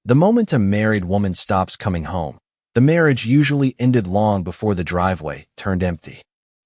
The moment a married woman stops coming home, the marriage usually ended long before the driveway turned empty.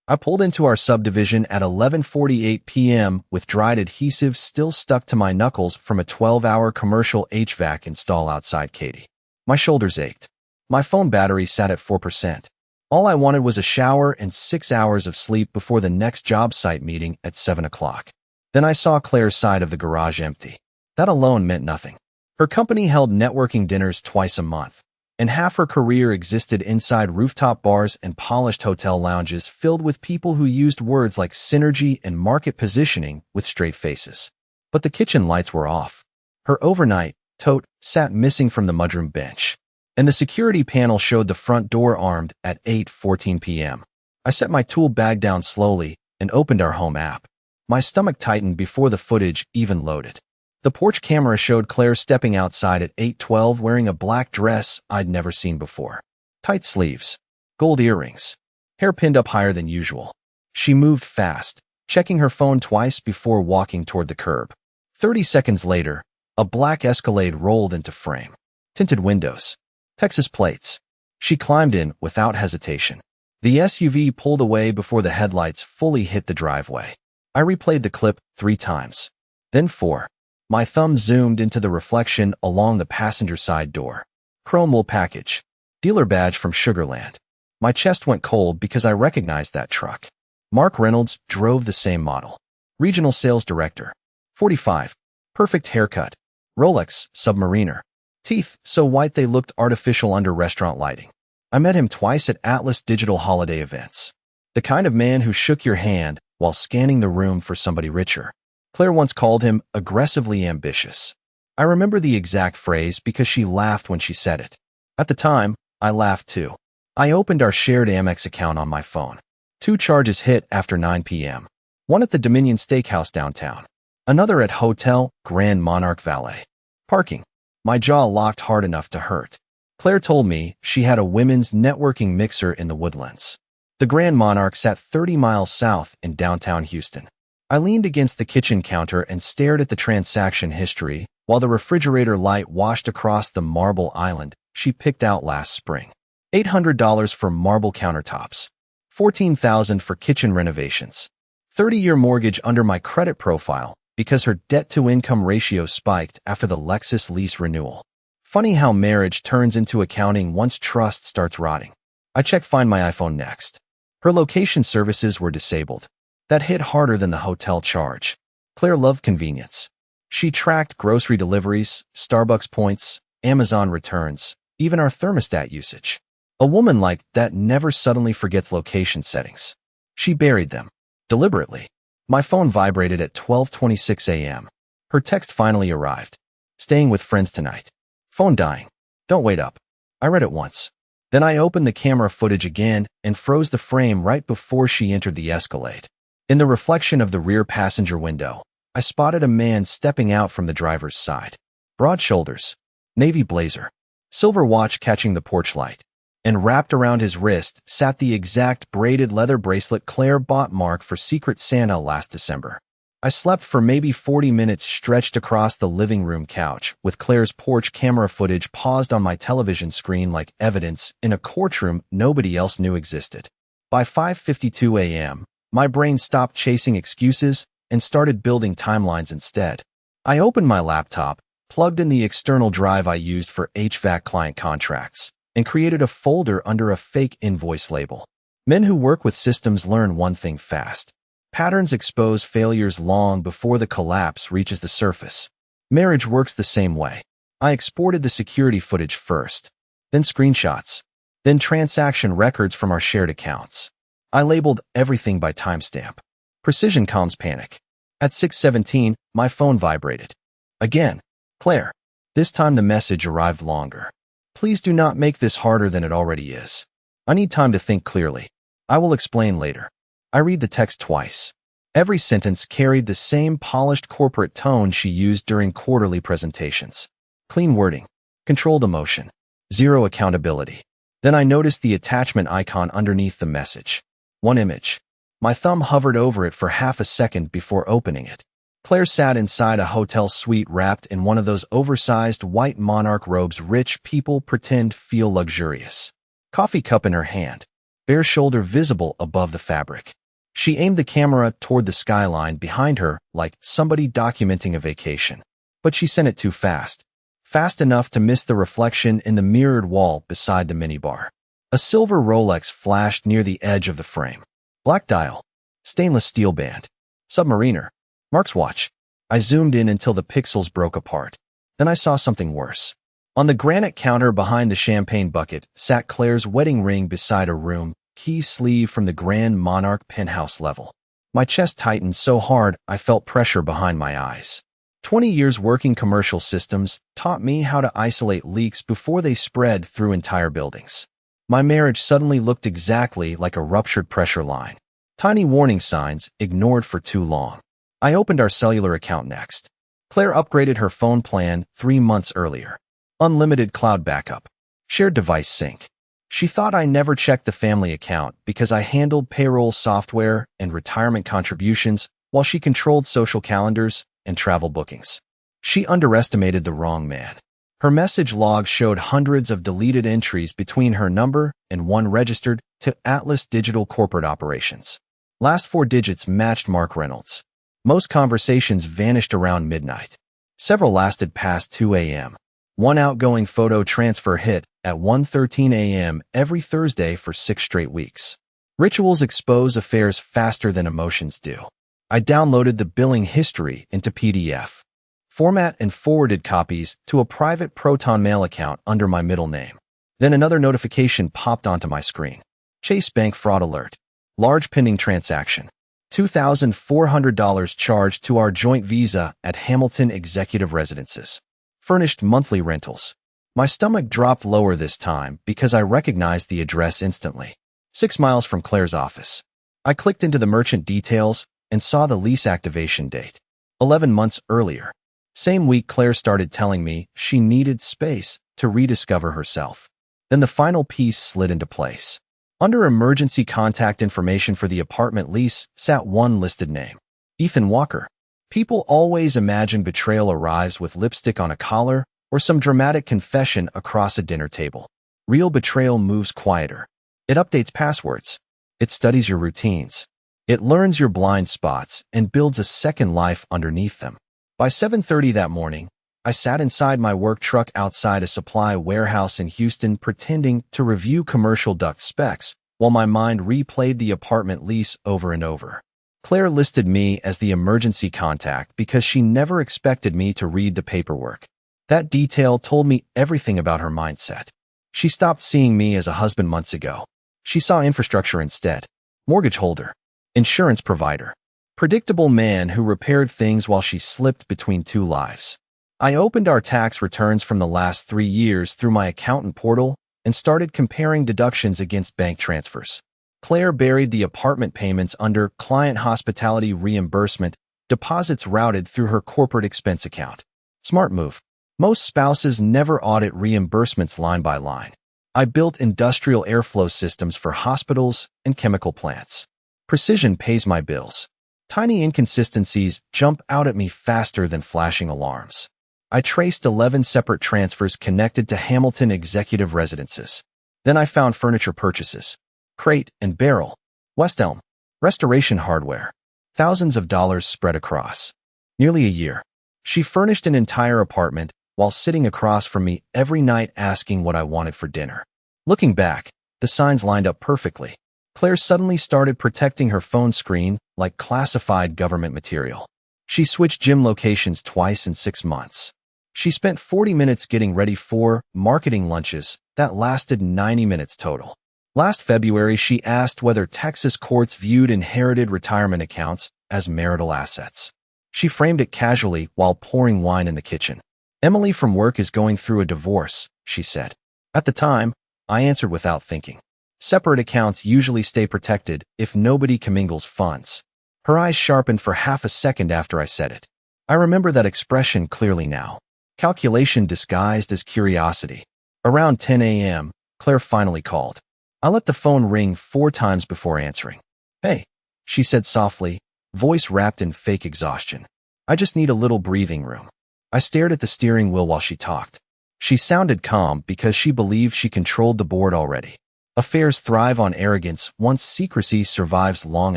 I pulled into our subdivision at 11:48 p.m. with dried adhesive still stuck to my knuckles from a 12-hour commercial HVAC install outside Katy. My shoulders ached. My phone battery sat at 4%. All I wanted was a shower and 6 hours of sleep before the next job site meeting at 7 o'clock. Then I saw Claire's side of the garage empty. That alone meant nothing. Her company held networking dinners twice a month, and half her career existed inside rooftop bars and polished hotel lounges filled with people who used words like synergy and market positioning with straight faces. But the kitchen lights were off. Her overnight tote sat missing from the mudroom bench, and the security panel showed the front door armed at 8:14 p.m. I set my tool bag down slowly and opened our home app. My stomach tightened before the footage even loaded. The porch camera showed Claire stepping outside at 8:12 wearing a black dress I'd never seen before. Tight sleeves, gold earrings, hair pinned up higher than usual. She moved fast, checking her phone twice before walking toward the curb. 30 seconds later, a black Escalade rolled into frame. Tinted windows, Texas plates. She climbed in without hesitation. The SUV pulled away before the headlights fully hit the driveway. I replayed the clip 3 times, then 4. My thumb zoomed into the reflection along the passenger side door. Chrome wool package. Dealer badge from Sugarland. My chest went cold because I recognized that truck. Mark Reynolds drove the same model. Regional sales director. 45. Perfect haircut. Rolex Submariner. Teeth so white they looked artificial under restaurant lighting. I met him twice at Atlas Digital holiday events. The kind of man who shook your hand while scanning the room for somebody richer. Claire once called him aggressively ambitious. I remember the exact phrase because she laughed when she said it. At the time, I laughed too. I opened our shared Amex account on my phone. 2 charges hit after 9 p.m. One at the Dominion Steakhouse downtown. Another at Hotel Grand Monarch Valet. Parking. My jaw locked hard enough to hurt. Claire told me she had a women's networking mixer in the Woodlands. The Grand Monarch sat 30 miles south in downtown Houston. I leaned against the kitchen counter and stared at the transaction history while the refrigerator light washed across the marble island she picked out last spring. $800 for marble countertops. $14,000 for kitchen renovations. 30-year mortgage under my credit profile because her debt-to-income ratio spiked after the Lexus lease renewal. Funny how marriage turns into accounting once trust starts rotting. I checked Find My iPhone next. Her location services were disabled. That hit harder than the hotel charge. Claire loved convenience. She tracked grocery deliveries, Starbucks points, Amazon returns, even our thermostat usage. A woman like that never suddenly forgets location settings. She buried them. Deliberately. My phone vibrated at 12:26 a.m. Her text finally arrived. Staying with friends tonight. Phone dying. Don't wait up. I read it once. Then I opened the camera footage again and froze the frame right before she entered the Escalade. In the reflection of the rear passenger window, I spotted a man stepping out from the driver's side. Broad shoulders, navy blazer, silver watch catching the porch light, and wrapped around his wrist sat the exact braided leather bracelet Claire bought Mark for Secret Santa last December. I slept for maybe 40 minutes stretched across the living room couch with Claire's porch camera footage paused on my television screen like evidence in a courtroom nobody else knew existed. By 5:52 a.m., my brain stopped chasing excuses and started building timelines instead. I opened my laptop, plugged in the external drive I used for HVAC client contracts, and created a folder under a fake invoice label. Men who work with systems learn one thing fast. Patterns expose failures long before the collapse reaches the surface. Marriage works the same way. I exported the security footage first, then screenshots, then transaction records from our shared accounts. I labeled everything by timestamp. Precision calms panic. At 6:17, my phone vibrated. Again. Claire. This time the message arrived longer. Please do not make this harder than it already is. I need time to think clearly. I will explain later. I read the text twice. Every sentence carried the same polished corporate tone she used during quarterly presentations. Clean wording. Controlled emotion. Zero accountability. Then I noticed the attachment icon underneath the message. One image. My thumb hovered over it for half a second before opening it. Claire sat inside a hotel suite wrapped in one of those oversized white monarch robes rich people pretend feel luxurious. Coffee cup in her hand, bare shoulder visible above the fabric. She aimed the camera toward the skyline behind her like somebody documenting a vacation. But she sent it too fast. Fast enough to miss the reflection in the mirrored wall beside the minibar. A silver Rolex flashed near the edge of the frame. Black dial. Stainless steel band. Submariner. Mark's watch. I zoomed in until the pixels broke apart. Then I saw something worse. On the granite counter behind the champagne bucket sat Claire's wedding ring beside a room key sleeve from the Grand Monarch penthouse level. My chest tightened so hard I felt pressure behind my eyes. 20 years working commercial systems taught me how to isolate leaks before they spread through entire buildings. My marriage suddenly looked exactly like a ruptured pressure line. Tiny warning signs ignored for too long. I opened our cellular account next. Claire upgraded her phone plan 3 months earlier. Unlimited cloud backup. Shared device sync. She thought I never checked the family account because I handled payroll software and retirement contributions while she controlled social calendars and travel bookings. She underestimated the wrong man. Her message log showed hundreds of deleted entries between her number and one registered to Atlas Digital Corporate Operations. Last 4 digits matched Mark Reynolds. Most conversations vanished around midnight. Several lasted past 2 a.m. One outgoing photo transfer hit at 1:13 a.m. every Thursday for 6 straight weeks. Rituals expose affairs faster than emotions do. I downloaded the billing history into PDF, format and forwarded copies to a private Proton Mail account under my middle name. Then another notification popped onto my screen. Chase Bank fraud alert. Large pending transaction. $2,400 charged to our joint visa at Hamilton Executive Residences. Furnished monthly rentals. My stomach dropped lower this time because I recognized the address instantly. 6 miles from Claire's office. I clicked into the merchant details and saw the lease activation date. 11 months earlier. Same week Claire started telling me she needed space to rediscover herself. Then the final piece slid into place. Under emergency contact information for the apartment lease sat one listed name. Ethan Walker. People always imagine betrayal arrives with lipstick on a collar or some dramatic confession across a dinner table. Real betrayal moves quieter. It updates passwords. It studies your routines. It learns your blind spots and builds a second life underneath them. By 7:30 that morning, I sat inside my work truck outside a supply warehouse in Houston pretending to review commercial duct specs while my mind replayed the apartment lease over and over. Claire listed me as the emergency contact because she never expected me to read the paperwork. That detail told me everything about her mindset. She stopped seeing me as a husband months ago. She saw infrastructure instead. Mortgage holder. Insurance provider. Predictable man who repaired things while she slipped between 2 lives. I opened our tax returns from the last 3 years through my accountant portal and started comparing deductions against bank transfers. Claire buried the apartment payments under client hospitality reimbursement, deposits routed through her corporate expense account. Smart move. Most spouses never audit reimbursements line by line. I built industrial airflow systems for hospitals and chemical plants. Precision pays my bills. Tiny inconsistencies jump out at me faster than flashing alarms. I traced 11 separate transfers connected to Hamilton Executive Residences. Then I found furniture purchases. Crate and Barrel. West Elm. Restoration hardware. Thousands of dollars spread across. Nearly a year. She furnished an entire apartment while sitting across from me every night asking what I wanted for dinner. Looking back, the signs lined up perfectly. Claire suddenly started protecting her phone screen like classified government material. She switched gym locations twice in 6 months. She spent 40 minutes getting ready for marketing lunches that lasted 90 minutes total. Last February, she asked whether Texas courts viewed inherited retirement accounts as marital assets. She framed it casually while pouring wine in the kitchen. Emily from work is going through a divorce, she said. At the time, I answered without thinking. Separate accounts usually stay protected if nobody commingles funds. Her eyes sharpened for half a second after I said it. I remember that expression clearly now. Calculation disguised as curiosity. Around 10 a.m., Claire finally called. I let the phone ring 4 times before answering. Hey, she said softly, voice wrapped in fake exhaustion. I just need a little breathing room. I stared at the steering wheel while she talked. She sounded calm because she believed she controlled the board already. Affairs thrive on arrogance once secrecy survives long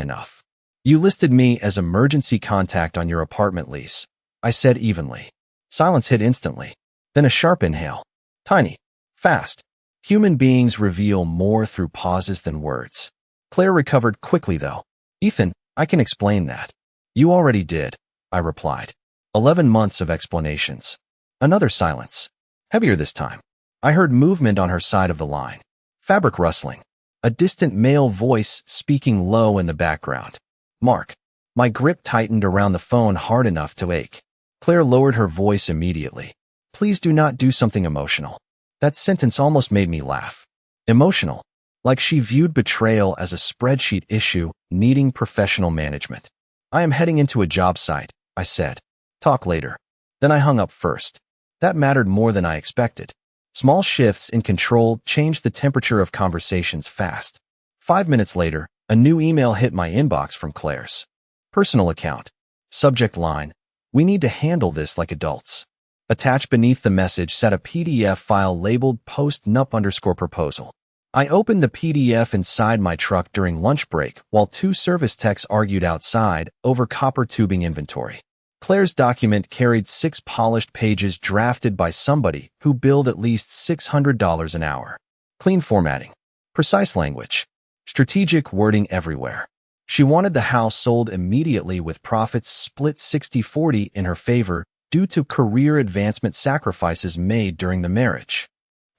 enough. You listed me as emergency contact on your apartment lease, I said evenly. Silence hit instantly. Then a sharp inhale. Tiny. Fast. Human beings reveal more through pauses than words. Claire recovered quickly, though. Ethan, I can explain that. You already did, I replied. 11 months of explanations. Another silence. Heavier this time. I heard movement on her side of the line. Fabric rustling. A distant male voice speaking low in the background. Mark. My grip tightened around the phone hard enough to ache. Claire lowered her voice immediately. Please do not do something emotional. That sentence almost made me laugh. Emotional. Like she viewed betrayal as a spreadsheet issue needing professional management. I am heading into a job site, I said. Talk later. Then I hung up first. That mattered more than I expected. Small shifts in control changed the temperature of conversations fast. 5 minutes later, a new email hit my inbox from Claire's personal account. Subject line, we need to handle this like adults. Attached beneath the message sat a PDF file labeled post-nup_proposal. I opened the PDF inside my truck during lunch break while 2 service techs argued outside over copper tubing inventory. Claire's document carried 6 polished pages drafted by somebody who billed at least $600 an hour. Clean formatting. Precise language. Strategic wording everywhere. She wanted the house sold immediately with profits split 60-40 in her favor due to career advancement sacrifices made during the marriage.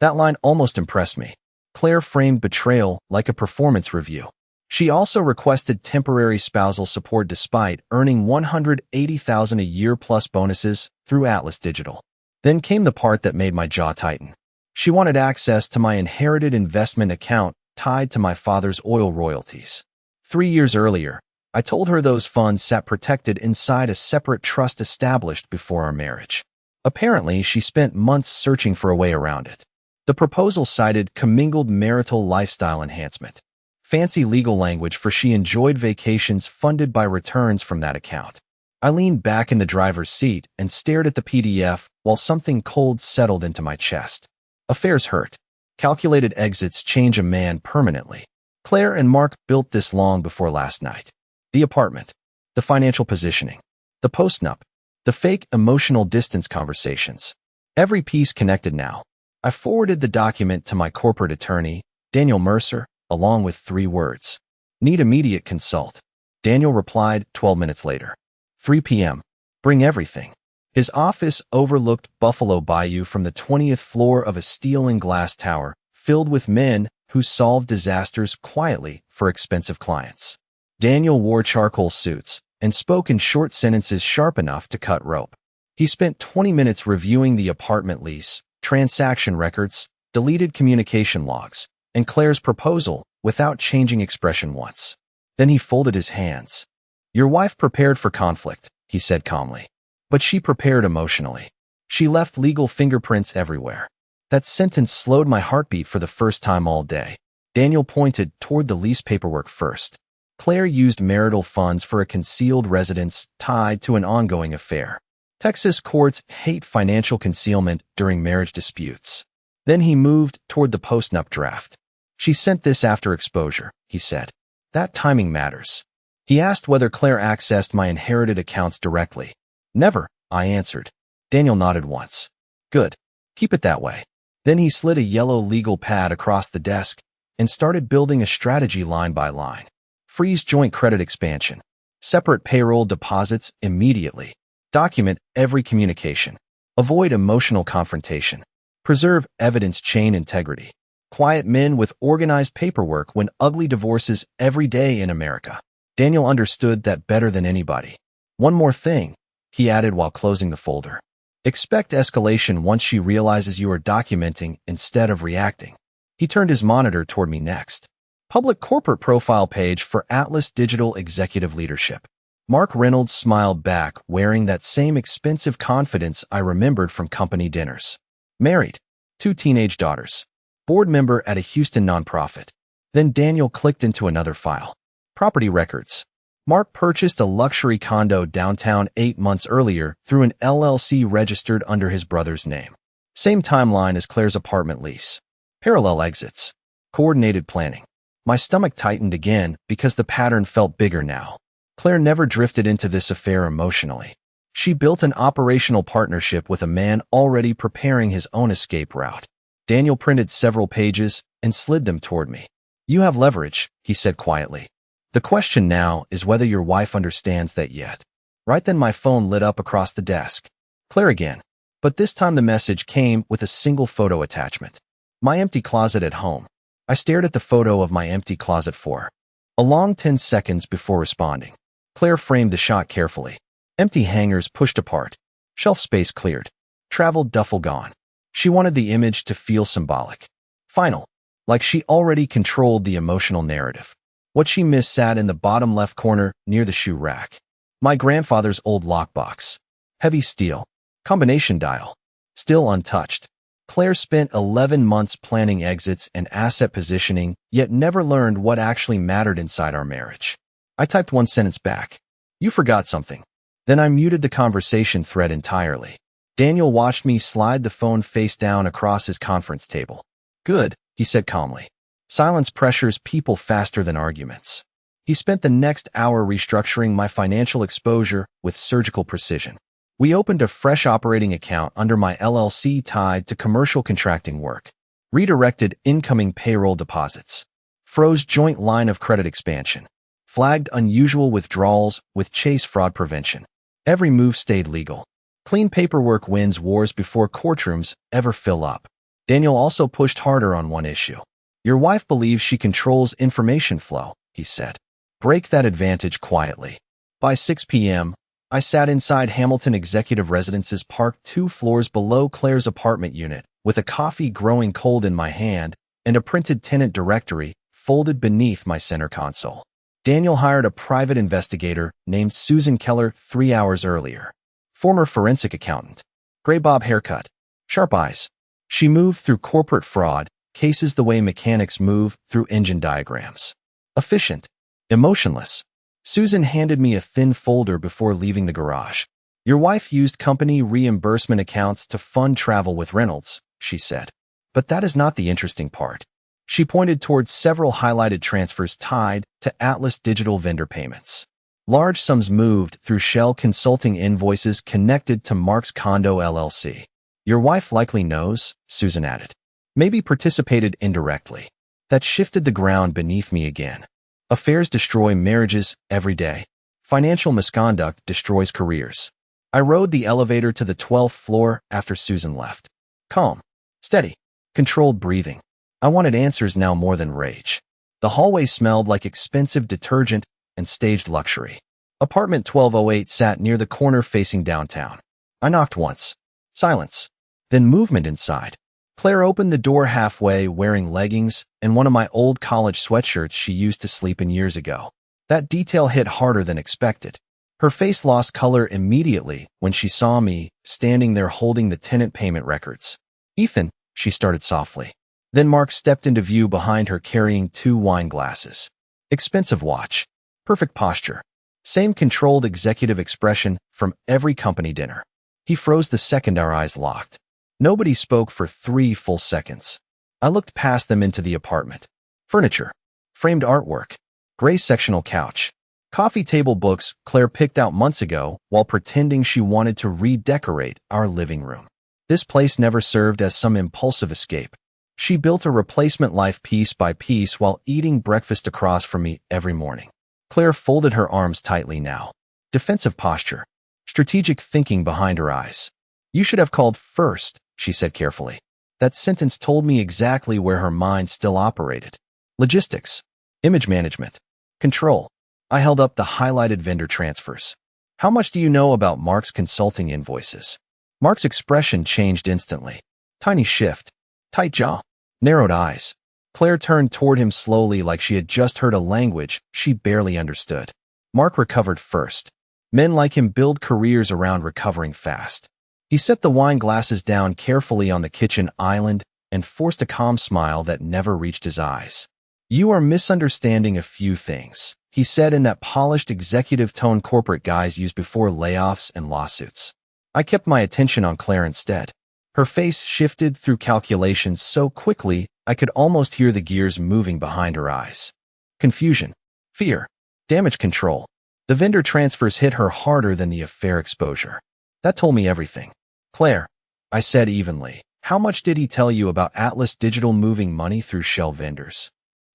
That line almost impressed me. Claire framed betrayal like a performance review. She also requested temporary spousal support despite earning $180,000 a year plus bonuses through Atlas Digital. Then came the part that made my jaw tighten. She wanted access to my inherited investment account tied to my father's oil royalties. 3 years earlier, I told her those funds sat protected inside a separate trust established before our marriage. Apparently, she spent months searching for a way around it. The proposal cited commingled marital lifestyle enhancement. Fancy legal language for she enjoyed vacations funded by returns from that account. I leaned back in the driver's seat and stared at the PDF while something cold settled into my chest. Affairs hurt. Calculated exits change a man permanently. Claire and Mark built this long before last night. The apartment. The financial positioning. The post-nup. The fake emotional distance conversations. Every piece connected now. I forwarded the document to my corporate attorney, Daniel Mercer, along with 3 words. Need immediate consult. Daniel replied 12 minutes later. 3 p.m. Bring everything. His office overlooked Buffalo Bayou from the 20th floor of a steel and glass tower filled with men who solved disasters quietly for expensive clients. Daniel wore charcoal suits and spoke in short sentences sharp enough to cut rope. He spent 20 minutes reviewing the apartment lease, transaction records, deleted communication logs, and Claire's proposal without changing expression once. Then he folded his hands. Your wife prepared for conflict, he said calmly. But she prepared emotionally. She left legal fingerprints everywhere. That sentence slowed my heartbeat for the first time all day. Daniel pointed toward the lease paperwork first. Claire used marital funds for a concealed residence tied to an ongoing affair. Texas courts hate financial concealment during marriage disputes. Then he moved toward the post-nup draft. She sent this after exposure, he said. That timing matters. He asked whether Claire accessed my inherited accounts directly. Never, I answered. Daniel nodded once. Good. Keep it that way. Then he slid a yellow legal pad across the desk and started building a strategy line by line. Freeze joint credit expansion. Separate payroll deposits immediately. Document every communication. Avoid emotional confrontation. Preserve evidence chain integrity. Quiet men with organized paperwork win ugly divorces every day in America. Daniel understood that better than anybody. One more thing, he added while closing the folder. Expect escalation once she realizes you are documenting instead of reacting. He turned his monitor toward me next. Public corporate profile page for Atlas Digital Executive Leadership. Mark Reynolds smiled back, wearing that same expensive confidence I remembered from company dinners. Married. 2 teenage daughters. Board member at a Houston nonprofit. Then Daniel clicked into another file. Property records. Mark purchased a luxury condo downtown 8 months earlier through an LLC registered under his brother's name. Same timeline as Claire's apartment lease. Parallel exits. Coordinated planning. My stomach tightened again because the pattern felt bigger now. Claire never drifted into this affair emotionally. She built an operational partnership with a man already preparing his own escape route. Daniel printed several pages and slid them toward me. "You have leverage," he said quietly. "The question now is whether your wife understands that yet." Right then my phone lit up across the desk. Claire again. But this time the message came with a single photo attachment. My empty closet at home. I stared at the photo of my empty closet for a long 10 seconds before responding. Claire framed the shot carefully. Empty hangers pushed apart. Shelf space cleared. Traveled duffel gone. She wanted the image to feel symbolic. Final. Like she already controlled the emotional narrative. What she missed sat in the bottom left corner near the shoe rack. My grandfather's old lockbox. Heavy steel. Combination dial. Still untouched. Claire spent 11 months planning exits and asset positioning, yet never learned what actually mattered inside our marriage. I typed one sentence back. "You forgot something." Then I muted the conversation thread entirely. Daniel watched me slide the phone face down across his conference table. "Good," he said calmly. Silence pressures people faster than arguments. He spent the next hour restructuring my financial exposure with surgical precision. We opened a fresh operating account under my LLC tied to commercial contracting work, redirected incoming payroll deposits, froze joint line of credit expansion, flagged unusual withdrawals with Chase fraud prevention. Every move stayed legal. Clean paperwork wins wars before courtrooms ever fill up. Daniel also pushed harder on one issue. "Your wife believes she controls information flow," he said. "Break that advantage quietly." By 6 p.m., I sat inside Hamilton Executive Residences parked 2 floors below Claire's apartment unit, with a coffee growing cold in my hand and a printed tenant directory folded beneath my center console. Daniel hired a private investigator named Susan Keller 3 hours earlier. Former forensic accountant. Gray bob haircut. Sharp eyes. She moved through corporate fraud cases the way mechanics move through engine diagrams. Efficient. Emotionless. Susan handed me a thin folder before leaving the garage. "Your wife used company reimbursement accounts to fund travel with Reynolds," she said. "But that is not the interesting part." She pointed towards several highlighted transfers tied to Atlas Digital vendor payments. Large sums moved through Shell Consulting invoices connected to Mark's Condo LLC. "Your wife likely knows," Susan added. "Maybe participated indirectly." That shifted the ground beneath me again. Affairs destroy marriages every day. Financial misconduct destroys careers. I rode the elevator to the 12th floor after Susan left. Calm. Steady. Controlled breathing. I wanted answers now more than rage. The hallway smelled like expensive detergent and staged luxury. Apartment 1208 sat near the corner facing downtown. I knocked once. Silence. Then movement inside. Claire opened the door halfway, wearing leggings and one of my old college sweatshirts she used to sleep in years ago. That detail hit harder than expected. Her face lost color immediately when she saw me standing there holding the tenant payment records. "Ethan," she started softly. Then Mark stepped into view behind her carrying 2 wine glasses. Expensive watch. Perfect posture. Same controlled executive expression from every company dinner. He froze the second our eyes locked. Nobody spoke for 3 full seconds. I looked past them into the apartment. Furniture. Framed artwork. Gray sectional couch. Coffee table books Claire picked out months ago while pretending she wanted to redecorate our living room. This place never served as some impulsive escape. She built a replacement life piece by piece while eating breakfast across from me every morning. Claire folded her arms tightly now. Defensive posture. Strategic thinking behind her eyes. "You should have called first," she said carefully. That sentence told me exactly where her mind still operated. Logistics. Image management. Control. I held up the highlighted vendor transfers. "How much do you know about Mark's consulting invoices?" Mark's expression changed instantly. Tiny shift. Tight jaw. Narrowed eyes. Claire turned toward him slowly like she had just heard a language she barely understood. Mark recovered first. Men like him build careers around recovering fast. He set the wine glasses down carefully on the kitchen island and forced a calm smile that never reached his eyes. "You are misunderstanding a few things," he said in that polished executive tone corporate guys use before layoffs and lawsuits. I kept my attention on Claire instead. Her face shifted through calculations so quickly I could almost hear the gears moving behind her eyes. Confusion, fear, damage control. The vendor transfers hit her harder than the affair exposure. That told me everything. Claire, I said evenly, how much did he tell you about Atlas Digital moving money through shell vendors?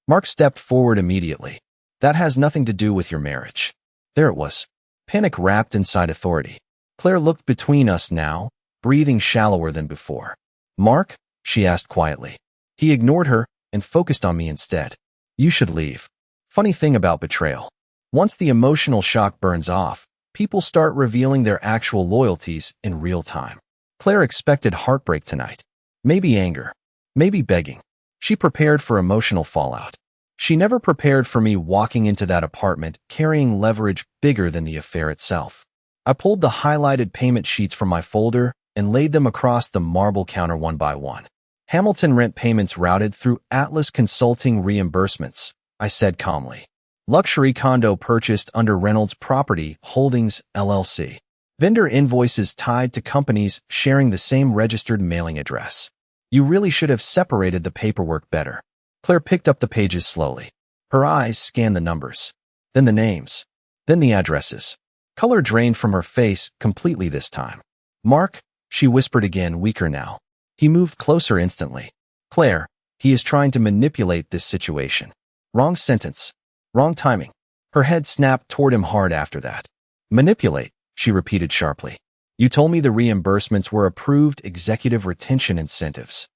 Mark stepped forward immediately. That has nothing to do with your marriage. There it was. Panic wrapped inside authority. Claire looked between us now, breathing shallower than before. Mark? She asked quietly. He ignored her and focused on me instead. You should leave. Funny thing about betrayal. Once the emotional shock burns off, people start revealing their actual loyalties in real time. Claire expected heartbreak tonight. Maybe anger. Maybe begging. She prepared for emotional fallout. She never prepared for me walking into that apartment carrying leverage bigger than the affair itself. I pulled the highlighted payment sheets from my folder and laid them across the marble counter one by one. Hamilton rent payments routed through Atlas Consulting reimbursements, I said calmly. Luxury condo purchased under Reynolds Property Holdings, LLC. Vendor invoices tied to companies sharing the same registered mailing address. You really should have separated the paperwork better. Claire picked up the pages slowly. Her eyes scanned the numbers, then the names, then the addresses. Color drained from her face completely this time. Mark, she whispered again, weaker now. He moved closer instantly. Claire, he is trying to manipulate this situation. Wrong sentence. Wrong timing. Her head snapped toward him hard after that. Manipulate, she repeated sharply. You told me the reimbursements were approved executive retention incentives.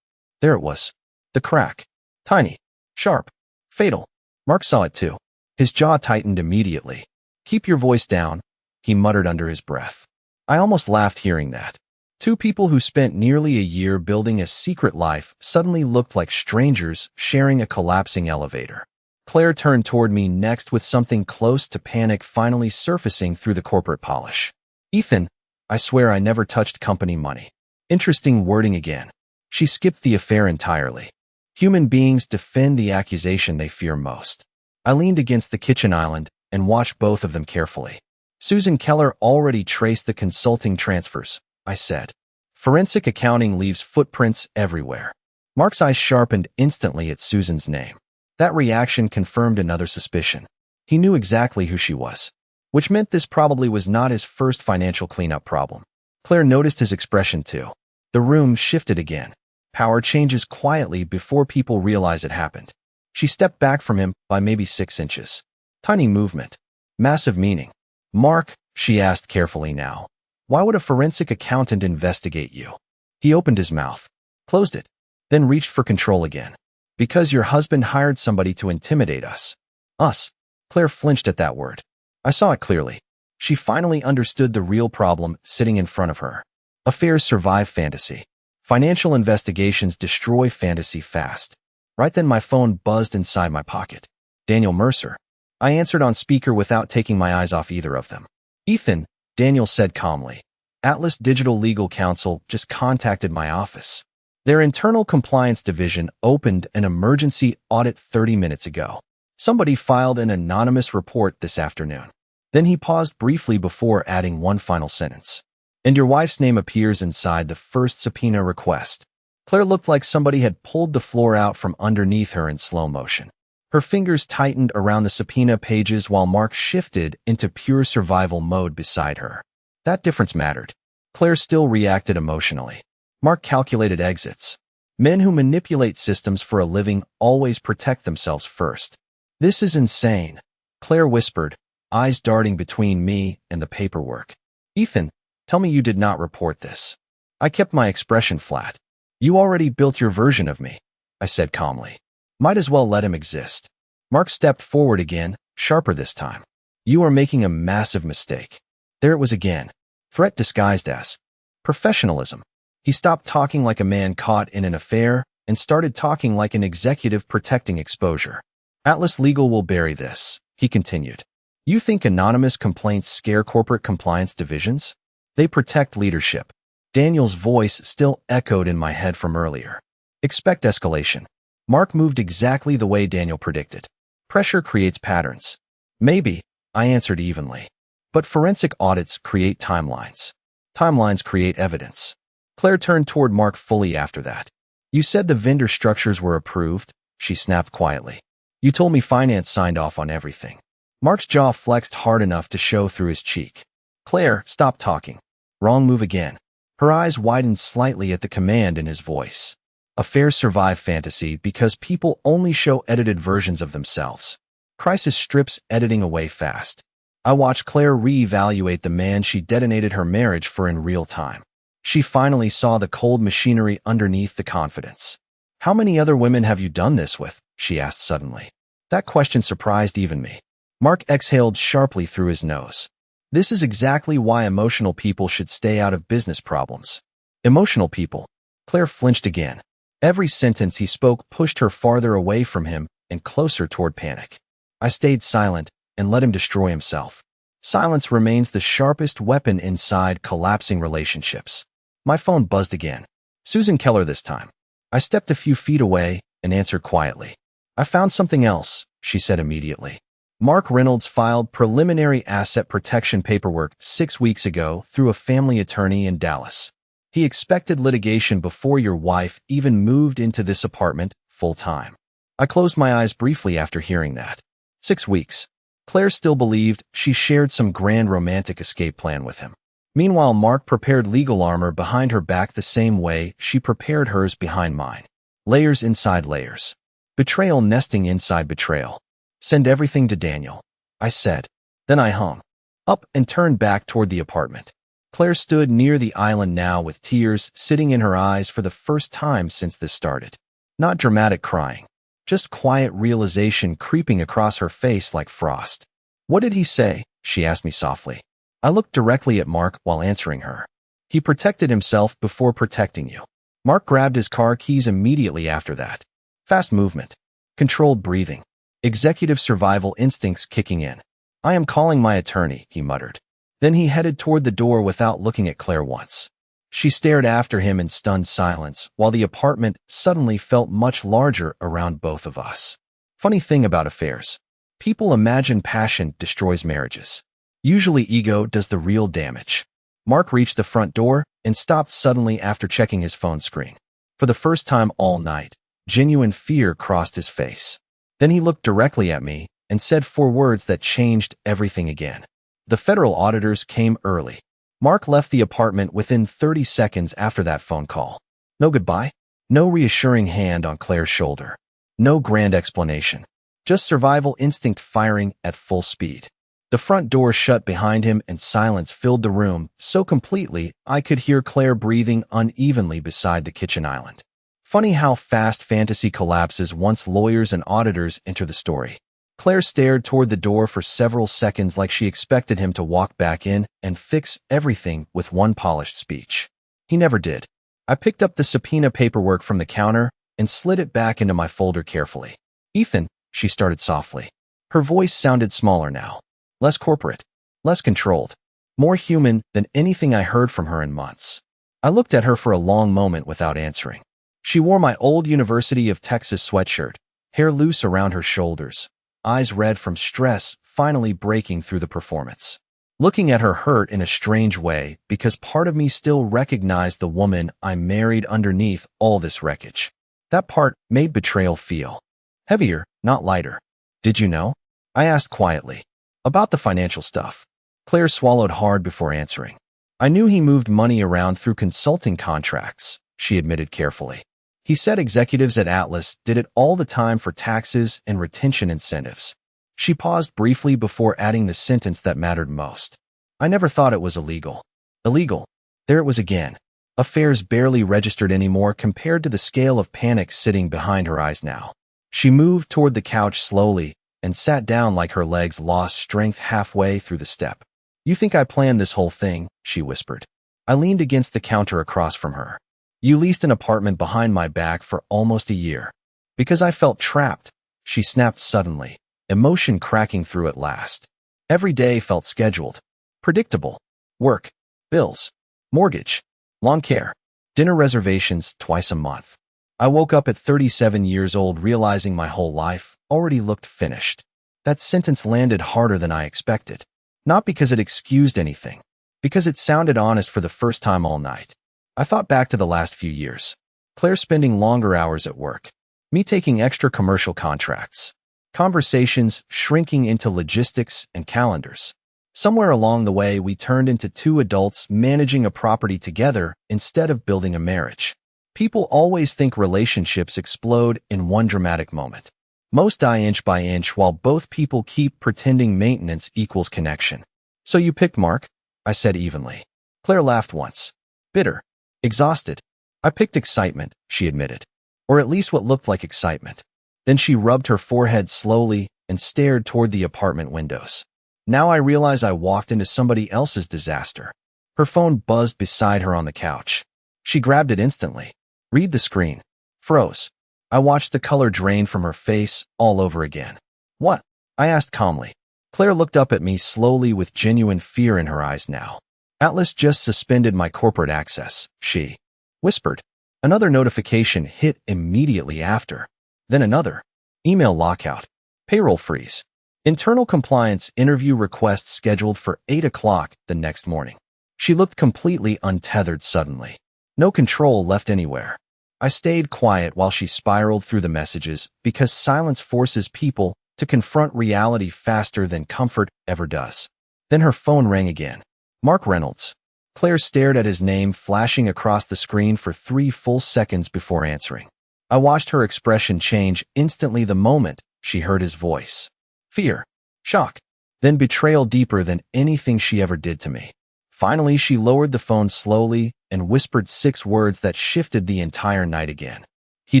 There it was. The crack. Tiny. Sharp. Fatal. Mark saw it too. His jaw tightened immediately. Keep your voice down, he muttered under his breath. I almost laughed hearing that. Two people who spent nearly a year building a secret life suddenly looked like strangers sharing a collapsing elevator. Claire turned toward me next with something close to panic finally surfacing through the corporate polish. Ethan, I swear I never touched company money. Interesting wording again. She skipped the affair entirely. Human beings defend the accusation they fear most. I leaned against the kitchen island and watched both of them carefully. Susan Keller already traced the consulting transfers, I said. Forensic accounting leaves footprints everywhere. Mark's eyes sharpened instantly at Susan's name. That reaction confirmed another suspicion. He knew exactly who she was, which meant this probably was not his first financial cleanup problem. Claire noticed his expression too. The room shifted again. Power changes quietly before people realize it happened. She stepped back from him by maybe 6 inches. Tiny movement. Massive meaning. Mark, she asked carefully now, why would a forensic accountant investigate you? He opened his mouth, closed it, then reached for control again. Because your husband hired somebody to intimidate us. Us. Claire flinched at that word. I saw it clearly. She finally understood the real problem sitting in front of her. Affairs survive fantasy. Financial investigations destroy fantasy fast. Right then my phone buzzed inside my pocket. Daniel Mercer. I answered on speaker without taking my eyes off either of them. Ethan, Daniel said calmly. Atlas Digital Legal Counsel just contacted my office. Their internal compliance division opened an emergency audit 30 minutes ago. Somebody filed an anonymous report this afternoon. Then he paused briefly before adding one final sentence. And your wife's name appears inside the first subpoena request. Claire looked like somebody had pulled the floor out from underneath her in slow motion. Her fingers tightened around the subpoena pages while Mark shifted into pure survival mode beside her. That difference mattered. Claire still reacted emotionally. Mark calculated exits. Men who manipulate systems for a living always protect themselves first. This is insane, Claire whispered, eyes darting between me and the paperwork. Ethan, tell me you did not report this. I kept my expression flat. You already built your version of me, I said calmly. Might as well let him exist. Mark stepped forward again, sharper this time. You are making a massive mistake. There it was again. Threat disguised as professionalism. He stopped talking like a man caught in an affair and started talking like an executive protecting exposure. Atlas Legal will bury this, he continued. You think anonymous complaints scare corporate compliance divisions? They protect leadership. Daniel's voice still echoed in my head from earlier. Expect escalation. Mark moved exactly the way Daniel predicted. Pressure creates patterns. Maybe, I answered evenly. But forensic audits create timelines. Timelines create evidence. Claire turned toward Mark fully after that. You said the vendor structures were approved, she snapped quietly. You told me finance signed off on everything. Mark's jaw flexed hard enough to show through his cheek. Claire, stop talking. Wrong move again. Her eyes widened slightly at the command in his voice. Affairs survive fantasy because people only show edited versions of themselves. Crisis strips editing away fast. I watched Claire reevaluate the man she detonated her marriage for in real time. She finally saw the cold machinery underneath the confidence. How many other women have you done this with? She asked suddenly. That question surprised even me. Mark exhaled sharply through his nose. This is exactly why emotional people should stay out of business problems. Emotional people. Claire flinched again. Every sentence he spoke pushed her farther away from him and closer toward panic. I stayed silent and let him destroy himself. Silence remains the sharpest weapon inside collapsing relationships. My phone buzzed again. Susan Keller this time. I stepped a few feet away and answered quietly. I found something else, she said immediately. Mark Reynolds filed preliminary asset protection paperwork 6 weeks ago through a family attorney in Dallas. He expected litigation before your wife even moved into this apartment full-time. I closed my eyes briefly after hearing that. 6 weeks. Claire still believed she shared some grand romantic escape plan with him. Meanwhile, Mark prepared legal armor behind her back the same way she prepared hers behind mine. Layers inside layers. Betrayal nesting inside betrayal. Send everything to Daniel, I said. Then I hung up and turned back toward the apartment. Claire stood near the island now with tears sitting in her eyes for the first time since this started. Not dramatic crying. Just quiet realization creeping across her face like frost. What did he say? She asked me softly. I looked directly at Mark while answering her. He protected himself before protecting you. Mark grabbed his car keys immediately after that. Fast movement. Controlled breathing. Executive survival instincts kicking in. I am calling my attorney, he muttered. Then he headed toward the door without looking at Claire once. She stared after him in stunned silence, while the apartment suddenly felt much larger around both of us. Funny thing about affairs. People imagine passion destroys marriages. Usually ego does the real damage. Mark reached the front door and stopped suddenly after checking his phone screen. For the first time all night, genuine fear crossed his face. Then he looked directly at me and said 4 words that changed everything again. The federal auditors came early. Mark left the apartment within 30 seconds after that phone call. No goodbye. No reassuring hand on Claire's shoulder. No grand explanation. Just survival instinct firing at full speed. The front door shut behind him and silence filled the room so completely I could hear Claire breathing unevenly beside the kitchen island. Funny how fast fantasy collapses once lawyers and auditors enter the story. Claire stared toward the door for several seconds like she expected him to walk back in and fix everything with one polished speech. He never did. I picked up the subpoena paperwork from the counter and slid it back into my folder carefully. Ethan, she started softly. Her voice sounded smaller now. Less corporate. Less controlled. More human than anything I heard from her in months. I looked at her for a long moment without answering. She wore my old University of Texas sweatshirt, hair loose around her shoulders, eyes red from stress finally breaking through the performance. Looking at her hurt in a strange way because part of me still recognized the woman I married underneath all this wreckage. That part made betrayal feel heavier, not lighter. Did you know? I asked quietly. About the financial stuff. Claire swallowed hard before answering. I knew he moved money around through consulting contracts, she admitted carefully. He said executives at Atlas did it all the time for taxes and retention incentives. She paused briefly before adding the sentence that mattered most. I never thought it was illegal. Illegal. There it was again. Affairs barely registered anymore compared to the scale of panic sitting behind her eyes now. She moved toward the couch slowly and sat down like her legs lost strength halfway through the step. You think I planned this whole thing? She whispered. I leaned against the counter across from her. You leased an apartment behind my back for almost a year. Because I felt trapped, she snapped suddenly, emotion cracking through at last. Every day felt scheduled. Predictable. Work. Bills. Mortgage. Lawn care. Dinner reservations twice a month. I woke up at 37 years old realizing my whole life already looked finished. That sentence landed harder than I expected. Not because it excused anything, because it sounded honest for the first time all night. I thought back to the last few years. Claire spending longer hours at work. Me taking extra commercial contracts. Conversations shrinking into logistics and calendars. Somewhere along the way, we turned into two adults managing a property together instead of building a marriage. People always think relationships explode in one dramatic moment. Most die inch by inch while both people keep pretending maintenance equals connection. So you picked Mark? I said evenly. Claire laughed once. Bitter. Exhausted. I picked excitement, she admitted. Or at least what looked like excitement. Then she rubbed her forehead slowly and stared toward the apartment windows. Now I realize I walked into somebody else's disaster. Her phone buzzed beside her on the couch. She grabbed it instantly. Read the screen. Froze. I watched the color drain from her face all over again. What? I asked calmly. Claire looked up at me slowly with genuine fear in her eyes now. Atlas just suspended my corporate access, she whispered. Another notification hit immediately after. Then another. Email lockout. Payroll freeze. Internal compliance interview request scheduled for 8 o'clock the next morning. She looked completely untethered suddenly. No control left anywhere. I stayed quiet while she spiraled through the messages because silence forces people to confront reality faster than comfort ever does. Then her phone rang again. Mark Reynolds. Claire stared at his name flashing across the screen for 3 full seconds before answering. I watched her expression change instantly the moment she heard his voice. Fear. Shock. Then betrayal deeper than anything she ever did to me. Finally, she lowered the phone slowly and whispered 6 words that shifted the entire night again. He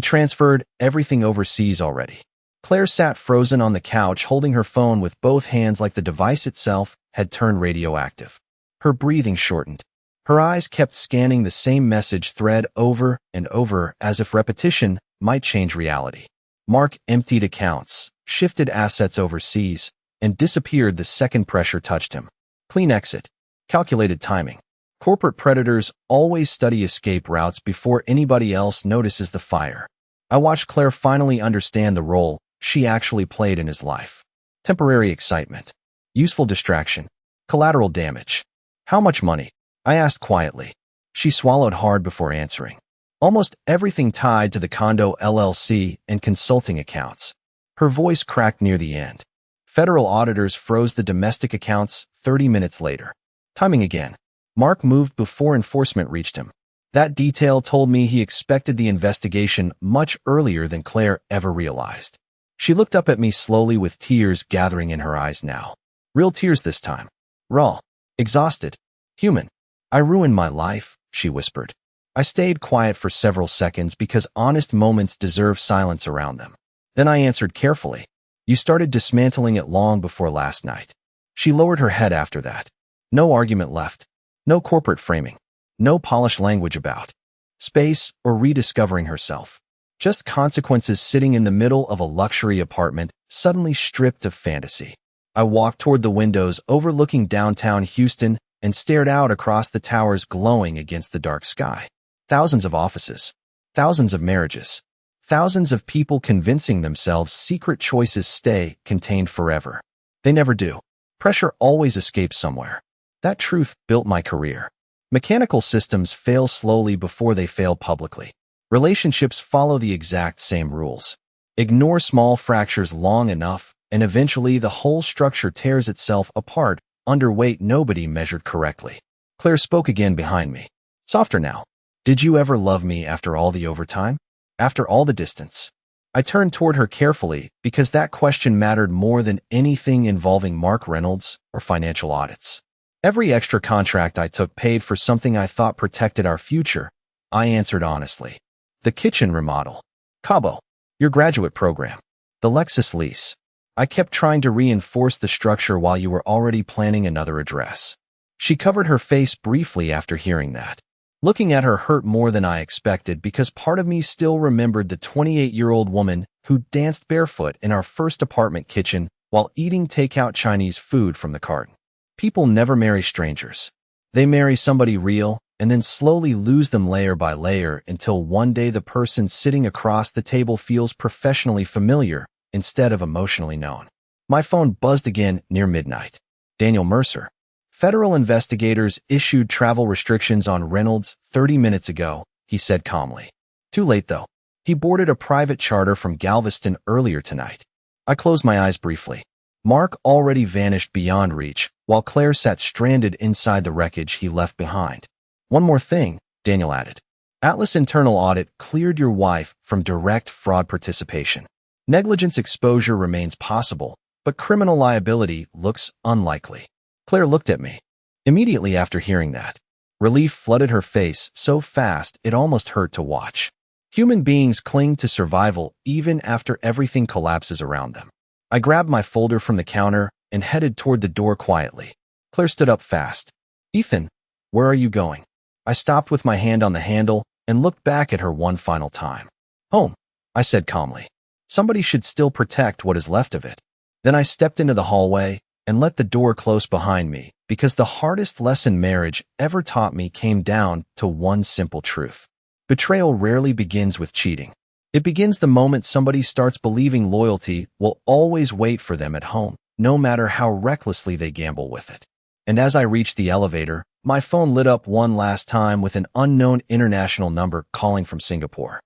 transferred everything overseas already. Claire sat frozen on the couch holding her phone with both hands like the device itself had turned radioactive. Her breathing shortened. Her eyes kept scanning the same message thread over and over as if repetition might change reality. Mark emptied accounts, shifted assets overseas, and disappeared the second pressure touched him. Clean exit. Calculated timing. Corporate predators always study escape routes before anybody else notices the fire. I watched Claire finally understand the role she actually played in his life. Temporary excitement. Useful distraction. Collateral damage. How much money? I asked quietly. She swallowed hard before answering. Almost everything tied to the condo LLC and consulting accounts. Her voice cracked near the end. Federal auditors froze the domestic accounts 30 minutes later. Timing again. Mark moved before enforcement reached him. That detail told me he expected the investigation much earlier than Claire ever realized. She looked up at me slowly with tears gathering in her eyes now. Real tears this time. Raw. Exhausted. Human. I ruined my life, she whispered. I stayed quiet for several seconds because honest moments deserve silence around them. Then I answered carefully. You started dismantling it long before last night. She lowered her head after that. No argument left. No corporate framing. No polished language about space or rediscovering herself. Just consequences sitting in the middle of a luxury apartment, suddenly stripped of fantasy. I walked toward the windows overlooking downtown Houston and stared out across the towers glowing against the dark sky. Thousands of offices. Thousands of marriages. Thousands of people convincing themselves secret choices stay contained forever. They never do. Pressure always escapes somewhere. That truth built my career. Mechanical systems fail slowly before they fail publicly. Relationships follow the exact same rules. Ignore small fractures long enough, and eventually the whole structure tears itself apart under weight nobody measured correctly. Claire spoke again behind me. Softer now. Did you ever love me after all the overtime? After all the distance? I turned toward her carefully because that question mattered more than anything involving Mark Reynolds or financial audits. Every extra contract I took paid for something I thought protected our future, I answered honestly. The kitchen remodel. Cabo. Your graduate program. The Lexus lease. I kept trying to reinforce the structure while you were already planning another address. She covered her face briefly after hearing that. Looking at her hurt more than I expected because part of me still remembered the 28-year-old woman who danced barefoot in our first apartment kitchen while eating takeout Chinese food from the carton. People never marry strangers. They marry somebody real and then slowly lose them layer by layer until one day the person sitting across the table feels professionally familiar instead of emotionally known. My phone buzzed again near midnight. Daniel Mercer. Federal investigators issued travel restrictions on Reynolds 30 minutes ago, he said calmly. Too late, though. He boarded a private charter from Galveston earlier tonight. I closed my eyes briefly. Mark already vanished beyond reach, while Claire sat stranded inside the wreckage he left behind. One more thing, Daniel added. Atlas Internal Audit cleared your wife from direct fraud participation. Negligence exposure remains possible, but criminal liability looks unlikely. Claire looked at me. Immediately after hearing that, relief flooded her face so fast it almost hurt to watch. Human beings cling to survival even after everything collapses around them. I grabbed my folder from the counter and headed toward the door quietly. Claire stood up fast. Ethan, where are you going? I stopped with my hand on the handle and looked back at her one final time. Home, I said calmly. Somebody should still protect what is left of it. Then I stepped into the hallway and let the door close behind me because the hardest lesson marriage ever taught me came down to one simple truth. Betrayal rarely begins with cheating. It begins the moment somebody starts believing loyalty will always wait for them at home, no matter how recklessly they gamble with it. And as I reached the elevator, my phone lit up one last time with an unknown international number calling from Singapore.